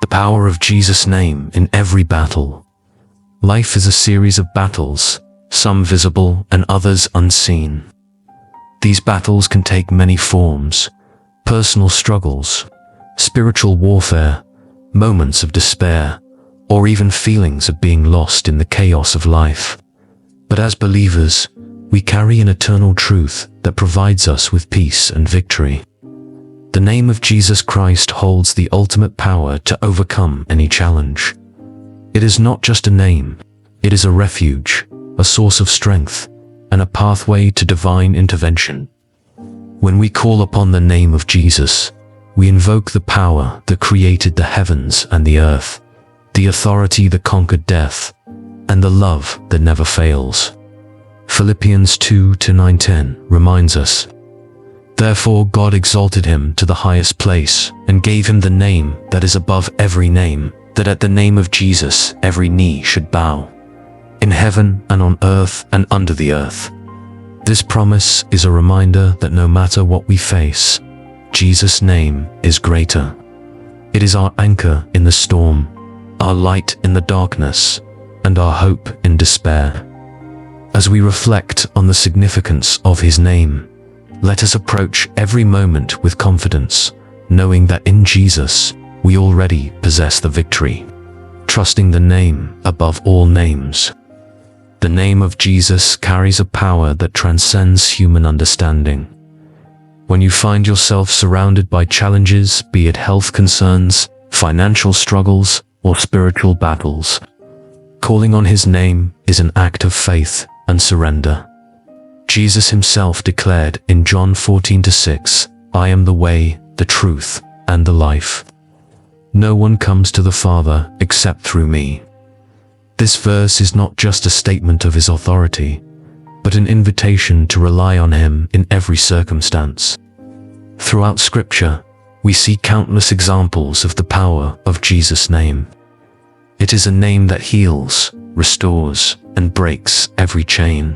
The power of Jesus' name in every battle. Life is a series of battles, some visible and others unseen. These battles can take many forms: personal struggles, spiritual warfare, moments of despair, or even feelings of being lost in the chaos of life. But as believers, we carry an eternal truth that provides us with peace and victory. The name of Jesus Christ holds the ultimate power to overcome any challenge. It is not just a name, it is a refuge, a source of strength, and a pathway to divine intervention. When we call upon the name of Jesus, we invoke the power that created the heavens and the earth, the authority that conquered death, and the love that never fails. Philippians 2:9-10 reminds us, "Therefore God exalted him to the highest place, and gave him the name that is above every name, that at the name of Jesus every knee should bow, in heaven and on earth and under the earth." This promise is a reminder that no matter what we face, Jesus' name is greater. It is our anchor in the storm, our light in the darkness, and our hope in despair. As we reflect on the significance of his name, let us approach every moment with confidence, knowing that in Jesus, we already possess the victory, trusting the name above all names. The name of Jesus carries a power that transcends human understanding. When you find yourself surrounded by challenges, be it health concerns, financial struggles, or spiritual battles, calling on his name is an act of faith and surrender. Jesus himself declared in John 14:6, "I am the way, the truth, and the life. No one comes to the Father except through me." This verse is not just a statement of his authority, but an invitation to rely on him in every circumstance. Throughout Scripture, we see countless examples of the power of Jesus' name. It is a name that heals, restores, and breaks every chain.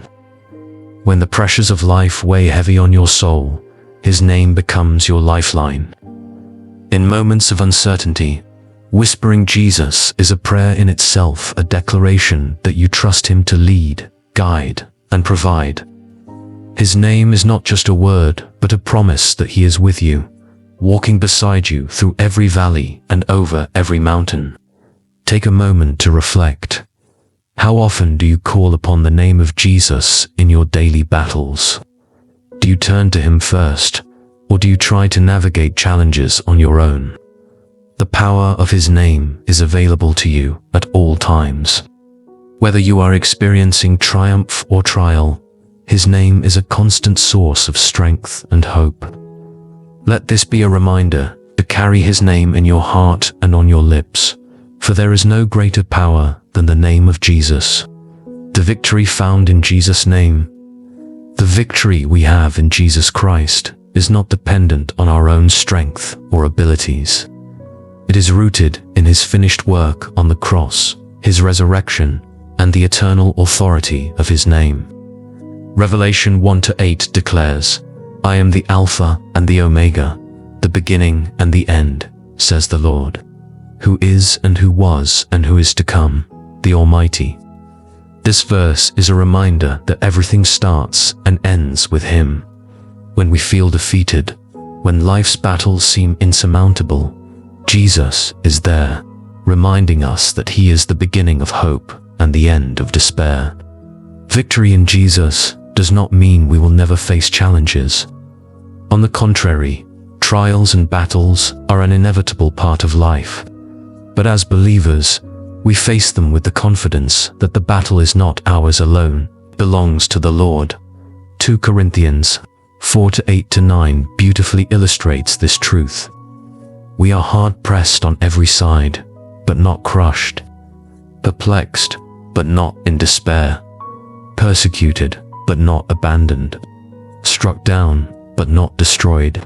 When the pressures of life weigh heavy on your soul, his name becomes your lifeline. In moments of uncertainty, whispering Jesus is a prayer in itself, a declaration that you trust him to lead, guide, and provide. His name is not just a word, but a promise that he is with you, walking beside you through every valley and over every mountain. Take a moment to reflect. How often do you call upon the name of Jesus in your daily battles? Do you turn to him first, or do you try to navigate challenges on your own? The power of his name is available to you at all times. Whether you are experiencing triumph or trial, his name is a constant source of strength and hope. Let this be a reminder to carry his name in your heart and on your lips, for there is no greater power than the name of Jesus. The victory found in Jesus' name. The victory we have in Jesus Christ is not dependent on our own strength or abilities. It is rooted in his finished work on the cross, his resurrection, and the eternal authority of his name. Revelation 1-8 declares, "I am the Alpha and the Omega, the beginning and the end, says the Lord, who is and who was and who is to come, the Almighty." This verse is a reminder that everything starts and ends with him. When we feel defeated, when life's battles seem insurmountable, Jesus is there, reminding us that he is the beginning of hope and the end of despair. Victory in Jesus does not mean we will never face challenges. On the contrary, trials and battles are an inevitable part of life. But as believers, we face them with the confidence that the battle is not ours alone, it belongs to the Lord. 2 Corinthians 4:8-9 beautifully illustrates this truth. We are hard-pressed on every side, but not crushed, perplexed, but not in despair, persecuted, but not abandoned, struck down, but not destroyed.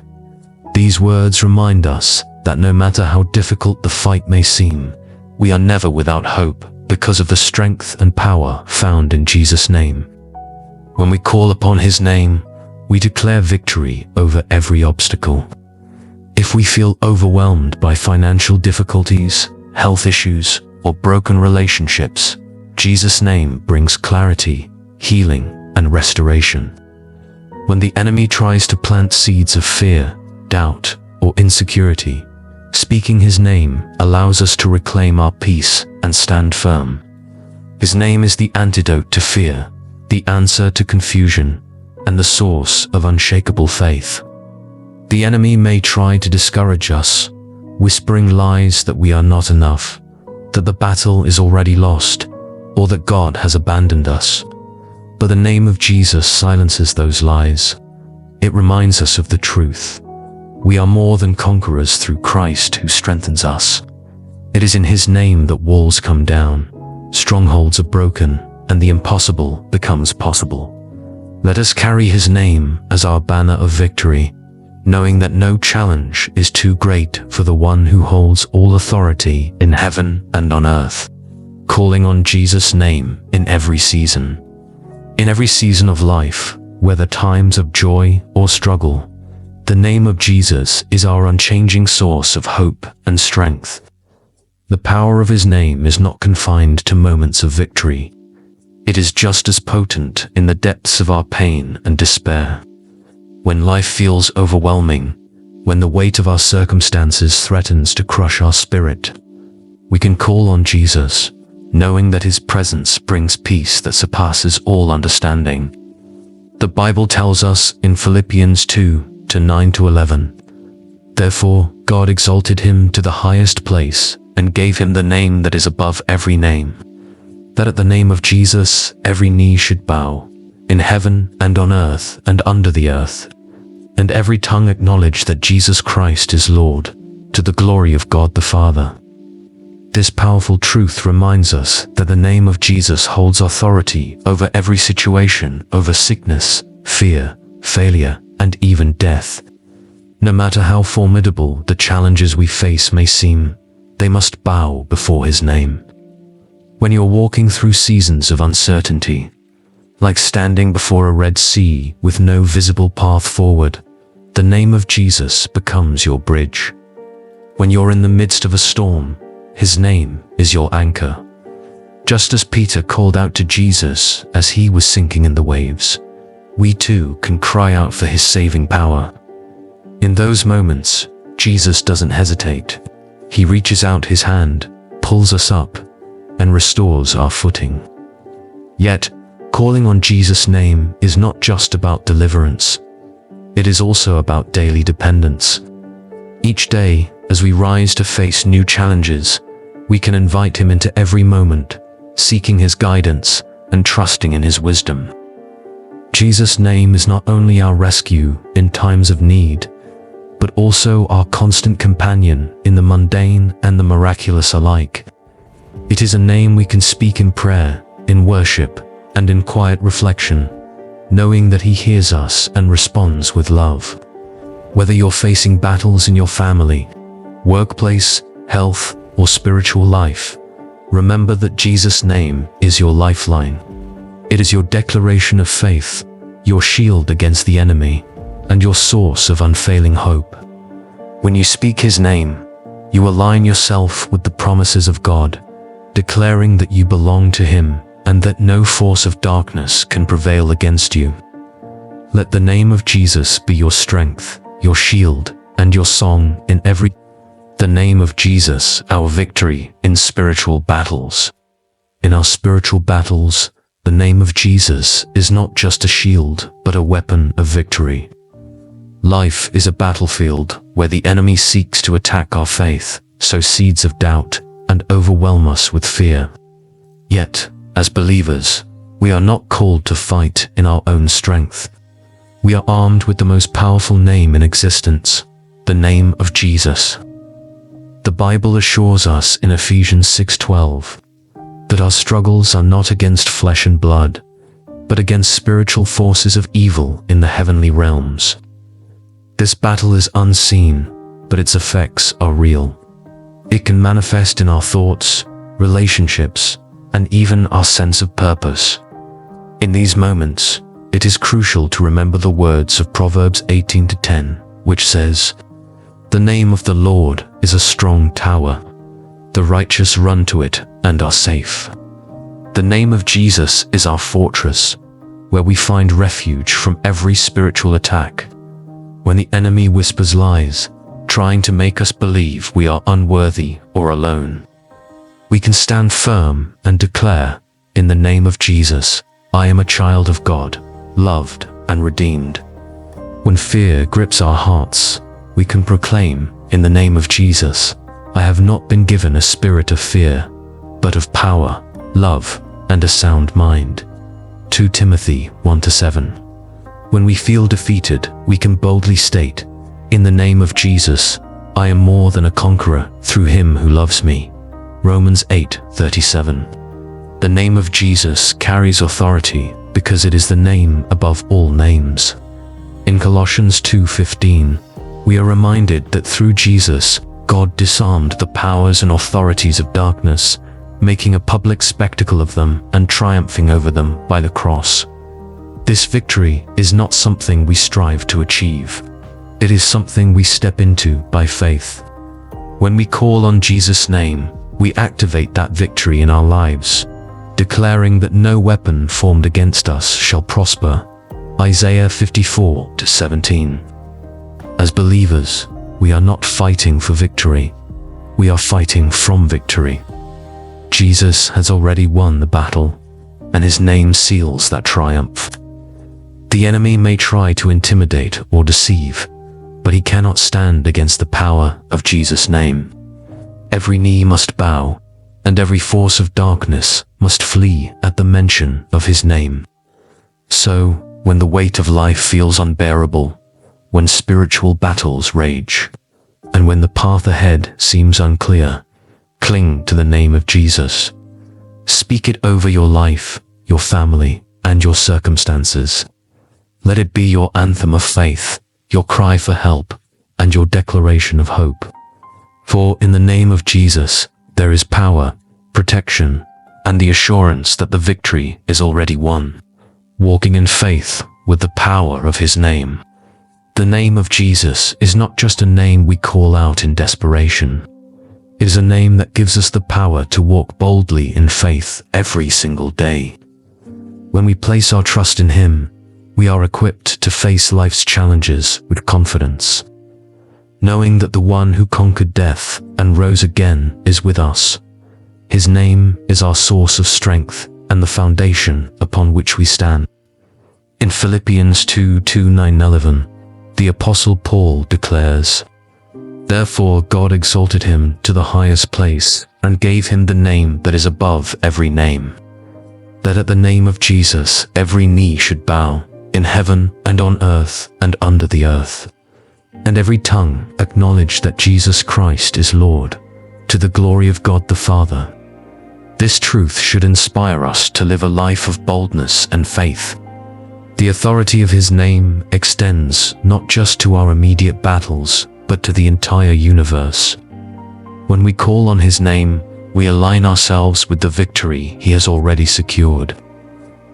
These words remind us that no matter how difficult the fight may seem, we are never without hope because of the strength and power found in Jesus' name. When we call upon his name, we declare victory over every obstacle. If we feel overwhelmed by financial difficulties, health issues, or broken relationships, Jesus' name brings clarity, healing, and restoration. When the enemy tries to plant seeds of fear, doubt, or insecurity, speaking his name allows us to reclaim our peace and stand firm. His name is the antidote to fear, the answer to confusion, and the source of unshakable faith. The enemy may try to discourage us, whispering lies that we are not enough, that the battle is already lost, or that God has abandoned us. But the name of Jesus silences those lies. It reminds us of the truth. We are more than conquerors through Christ who strengthens us. It is in His name that walls come down, strongholds are broken, and the impossible becomes possible. Let us carry His name as our banner of victory, knowing that no challenge is too great for the one who holds all authority in heaven and on earth. Calling on Jesus' name in every season. In every season of life, whether times of joy or struggle, the name of Jesus is our unchanging source of hope and strength. The power of His name is not confined to moments of victory. It is just as potent in the depths of our pain and despair. When life feels overwhelming, when the weight of our circumstances threatens to crush our spirit, we can call on Jesus, knowing that His presence brings peace that surpasses all understanding. The Bible tells us in Philippians 2:9-11, "Therefore God exalted Him to the highest place and gave Him the name that is above every name, that at the name of Jesus every knee should bow, in heaven and on earth and under the earth, and every tongue acknowledge that Jesus Christ is Lord, to the glory of God the Father." This powerful truth reminds us that the name of Jesus holds authority over every situation, over sickness, fear, failure, and even death. No matter how formidable the challenges we face may seem, they must bow before His name. When you're walking through seasons of uncertainty, like standing before a Red Sea with no visible path forward, the name of Jesus becomes your bridge. When you're in the midst of a storm, His name is your anchor. Just as Peter called out to Jesus as he was sinking in the waves, we too can cry out for His saving power. In those moments, Jesus doesn't hesitate. He reaches out His hand, pulls us up, and restores our footing. Yet, calling on Jesus' name is not just about deliverance. It is also about daily dependence. Each day, as we rise to face new challenges, we can invite Him into every moment, seeking His guidance and trusting in His wisdom. Jesus' name is not only our rescue in times of need, but also our constant companion in the mundane and the miraculous alike. It is a name we can speak in prayer, in worship, and in quiet reflection, knowing that He hears us and responds with love. Whether you're facing battles in your family, workplace, health, or spiritual life, remember that Jesus' name is your lifeline. It is your declaration of faith, your shield against the enemy, and your source of unfailing hope. When you speak His name, you align yourself with the promises of God, declaring that you belong to Him and that no force of darkness can prevail against you. Let the name of Jesus be your strength, your shield, and your song in every the name of Jesus, our victory in spiritual battles. In our spiritual battles, the name of Jesus is not just a shield, but a weapon of victory. Life is a battlefield where the enemy seeks to attack our faith, sow seeds of doubt, and overwhelm us with fear. Yet, as believers, we are not called to fight in our own strength. We are armed with the most powerful name in existence, the name of Jesus. The Bible assures us in Ephesians 6:12 that our struggles are not against flesh and blood, but against spiritual forces of evil in the heavenly realms. This battle is unseen, but its effects are real. It can manifest in our thoughts, relationships, and even our sense of purpose. In these moments, it is crucial to remember the words of Proverbs 18:10, which says, "The name of the Lord is a strong tower. The righteous run to it and are safe. The name of Jesus is our fortress, where we find refuge from every spiritual attack. When the enemy whispers lies, trying to make us believe we are unworthy or alone, we can stand firm and declare, in the name of Jesus, I am a child of God, loved and redeemed. When fear grips our hearts, we can proclaim, in the name of Jesus, I have not been given a spirit of fear, but of power, love, and a sound mind. 2 Timothy 1-7. When we feel defeated, we can boldly state, in the name of Jesus, I am more than a conqueror through him who loves me. Romans 8:37. The name of Jesus carries authority because it is the name above all names. In Colossians 2:15, we are reminded that through Jesus, God disarmed the powers and authorities of darkness, making a public spectacle of them and triumphing over them by the cross. This victory is not something we strive to achieve. It is something we step into by faith. When we call on Jesus' name, we activate that victory in our lives, declaring that no weapon formed against us shall prosper. Isaiah 54:17. As believers, we are not fighting for victory. We are fighting from victory. Jesus has already won the battle, and his name seals that triumph. The enemy may try to intimidate or deceive, but he cannot stand against the power of Jesus' name. Every knee must bow, and every force of darkness must flee at the mention of his name. So, when the weight of life feels unbearable, when spiritual battles rage, and when the path ahead seems unclear, cling to the name of Jesus. Speak it over your life, your family, and your circumstances. Let it be your anthem of faith, your cry for help, and your declaration of hope. For in the name of Jesus, there is power, protection, and the assurance that the victory is already won. Walking in faith with the power of his name. The name of Jesus is not just a name we call out in desperation. It is a name that gives us the power to walk boldly in faith every single day. When we place our trust in him, we are equipped to face life's challenges with confidence, knowing that the one who conquered death and rose again is with us. His name is our source of strength and the foundation upon which we stand. In Philippians 2:9-11, the Apostle Paul declares, Therefore God exalted him to the highest place and gave him the name that is above every name, that at the name of Jesus every knee should bow, in heaven and on earth and under the earth, and every tongue acknowledge that Jesus Christ is Lord, to the glory of God the Father. This truth should inspire us to live a life of boldness and faith. The authority of his name extends not just to our immediate battles, but to the entire universe. When we call on his name, we align ourselves with the victory he has already secured.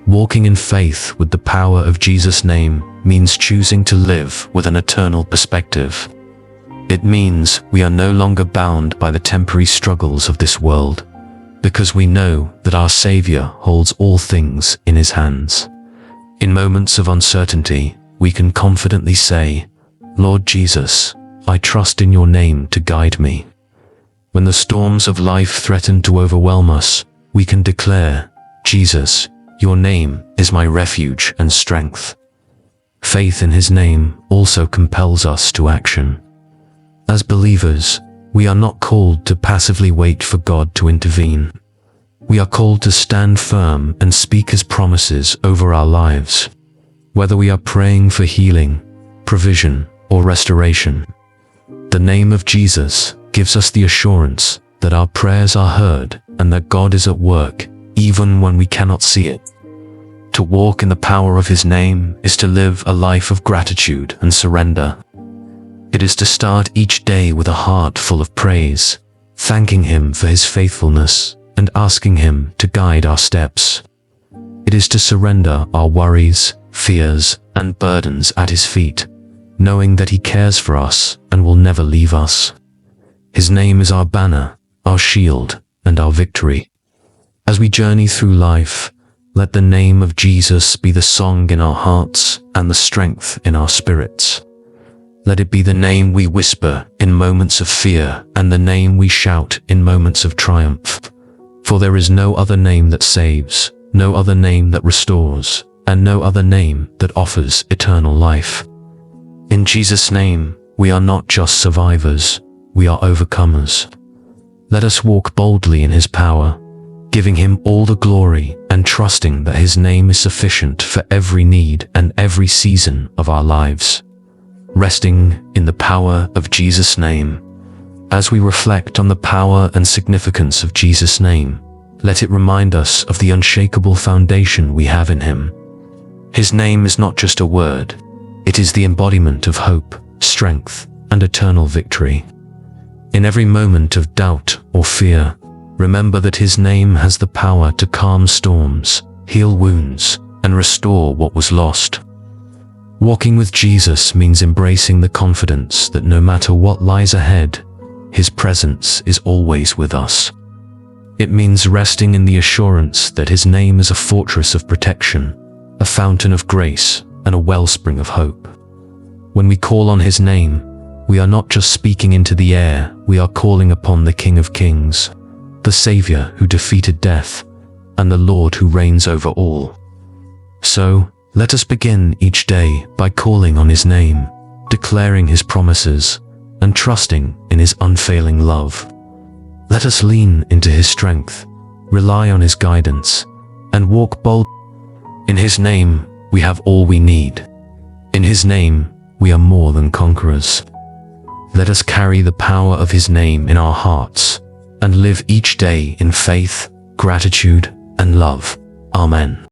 Walking in faith with the power of Jesus' name means choosing to live with an eternal perspective. It means we are no longer bound by the temporary struggles of this world, because we know that our Savior holds all things in his hands. In moments of uncertainty, we can confidently say, Lord Jesus, I trust in your name to guide me. When the storms of life threaten to overwhelm us, we can declare, Jesus, your name is my refuge and strength. Faith in his name also compels us to action. As believers, we are not called to passively wait for God to intervene. We are called to stand firm and speak his promises over our lives, whether we are praying for healing, provision, or restoration. The name of Jesus gives us the assurance that our prayers are heard and that God is at work, even when we cannot see it. To walk in the power of his name is to live a life of gratitude and surrender. It is to start each day with a heart full of praise, thanking him for his faithfulness and asking him to guide our steps. It is to surrender our worries, fears, and burdens at his feet, knowing that he cares for us and will never leave us. His name is our banner, our shield, and our victory. As we journey through life, let the name of Jesus be the song in our hearts and the strength in our spirits. Let it be the name we whisper in moments of fear and the name we shout in moments of triumph. For there is no other name that saves, no other name that restores, and no other name that offers eternal life. In Jesus' name, we are not just survivors, we are overcomers. Let us walk boldly in His power, giving Him all the glory and trusting that His name is sufficient for every need and every season of our lives. Resting in the power of Jesus' name. As we reflect on the power and significance of Jesus' name, let it remind us of the unshakable foundation we have in Him. His name is not just a word, it is the embodiment of hope, strength, and eternal victory. In every moment of doubt or fear, remember that His name has the power to calm storms, heal wounds, and restore what was lost. Walking with Jesus means embracing the confidence that no matter what lies ahead, His presence is always with us. It means resting in the assurance that His name is a fortress of protection, a fountain of grace, and a wellspring of hope. When we call on His name, we are not just speaking into the air, we are calling upon the King of Kings, the Savior who defeated death, and the Lord who reigns over all. So, let us begin each day by calling on His name, declaring His promises, and trusting in His unfailing love. Let us lean into His strength, rely on His guidance, and walk boldly. In His name, we have all we need. In His name, we are more than conquerors. Let us carry the power of His name in our hearts and live each day in faith, gratitude, and love. Amen.